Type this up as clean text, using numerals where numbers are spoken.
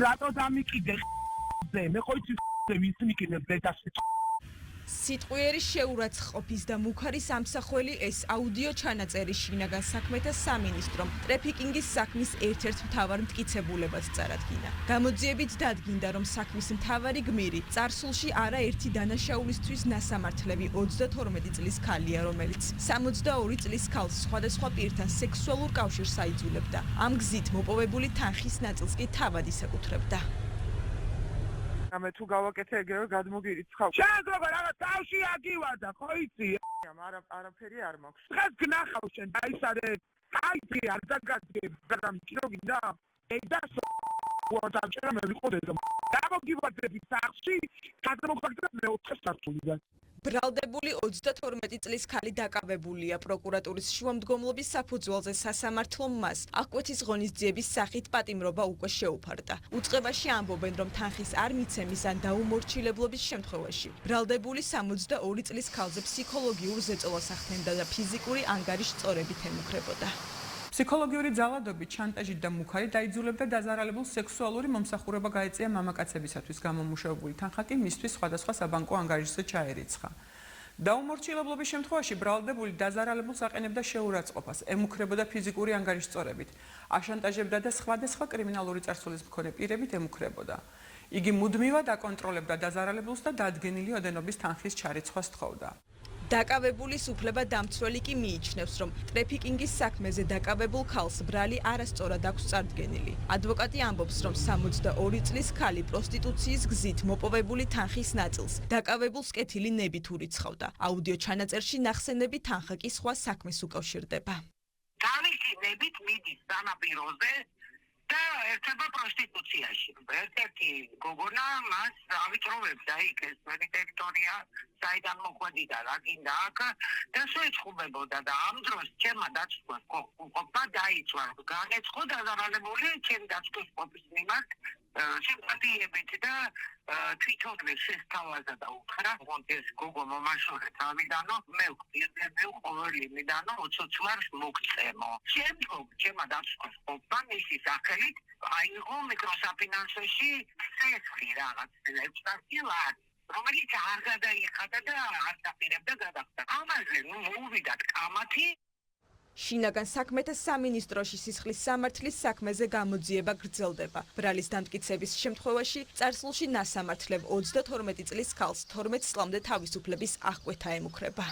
რატო დამიკიდე მე ხო იცი ვის მიკიდებ ბედაში სიტყვიერი შეურაცხყოფის და მუქარის ამსახველი ეს აუდიო ჩანაწერი შინაგან საქმეთა სამინისტრომ ტრეფიკინგის საქმის ერთ-ერთ მთავარ მტკიცებულებად წარადგინა. გამოძიებით დადგინდა, რომ საქმის მთავარი გმირი წარსულში არაერთი დანაშაულისთვის ნასამართლები 32 წლის ქალია, რომელიც 62 წლის ქალს სხვადასხვა პირთან სექსუალურ კავშირს აიძულებდა. ამ გზით მოპოვებული თანხის ნაწილს კი თავად ისეკუთრებდა. მე თუ გავაკეთე ეგრევე გადმოგირიცხავ. შენ როგორ რაღაც თავში აგივარდა, ხო იცი? არაფერი არ მაქვს. დღეს გნახავ შენ დაისადე. აიცი არ დაგაგებ, გამჭირო გინდა? ედას ვარდამჭერა მე ვიყოდე და გამოგივარდები სახში, გადმოგაგდა მე 4 სართულიდან. ბრალდებული 32 წლის ქალი დაკავებულია პროკურატურის შუამდგომლობის საფუძველზე სასამართლომ მას აღკვეთის ღონისძიების სახით პატიმრობა უკვე შეუფარდა. უწყებაში ამბობენ, რომ თანხის არ მიცემის ან დაუმორჩილებლობის შემთხვევაში ბრალდებული 62 წლის ქალზე ფსიქოლოგიურ ზეწოლას ახდენდა და ფიზიკური ანგარიშ სწორებით ემუქრებოდა. ფსიქოლოგიური ძალადობით, შანტაჟით და მუქარით დაიძულებდა დაზარალებულ სექსუალური მომსახურება გაეწია მამაკაცებისათვის გამომუშავებული თანხა კი მისთვის სხვადასხვა საბანკო ანგარიშზე ჩაერიცხა. დაუმორჩილებლობის შემთხვევაში ბრალდებული დაზარალებულს აყენებდა შეურაცხყოფას, ემუქრებოდა ფიზიკური ანგარიშ სწორებით, აშანტაჟებდა და სხვადასხვა კრიმინალური წარსულის მქონე პირებით ემუქრებოდა. იგი მუდმივად აკონტროლებდა დაზარალებულს და დადგენილი ოდენობის თანხის ჩარიცხვას თხოვდა. დაკავებულის უფლება დამცველი კი მიიჩნევს, რომ ტრეფიკინგის საქმეზე დაკავებულ ქალს ბრალი არასწორად აქვს წარდგენილი. ადვოკატი ამბობს, რომ 62 წლის ქალი პროსტიტუციის გზით მოპოვებული თანხის ნაწილს დაკავებულს კეთილი ნებით ურიცხავდა. აუდიო ჩანაწერში ნახსენები თანხა კი სხვა საქმეს უკავშირდება. თავისი ნებით მიდის სანაპიროზე და ერთება პროსტიტუციაში. ერთ-ერთი გოგონა მას ავიწროვებდა იქ ეს ტერიტორია, საიდან მოხვედიდა რა გინდა აქ და შეეწყობებოდა და ამ დროს ჩემმა დაცვას ყოფა დაიცვა. განეცხო დაზარალებული ჩემ დაცვის ყოფის მიმართ სიმპათიებით და თვითონვე შესთავაზა და უთხრა ეს გოგო მომაშორეთ ავიდანო მე ვყიდები ყოველ იმიდანო უცოცხლარს მოგწემო. შემდგომ ჩემმა დაცვის ყოფა მისი სახელით აიღო მიკროსაფინანსოში სესხი რაღაც ლეფტასილად რომელიც არ გადაიხადა და არ დაპირებდა გადახდა. ამაზე მოვიდათ კამათი. შინაგან საქმეთა სამინისტროში სისხლის სამართლის საქმეზე გამოძიება გრძელდება. ბრალის დამტკიცების შემთხვევაში წარსულში ნასამართლებ 32 წლის ქალს 12 წლამდე თავისუფლების აღკვეთა ემუქრება.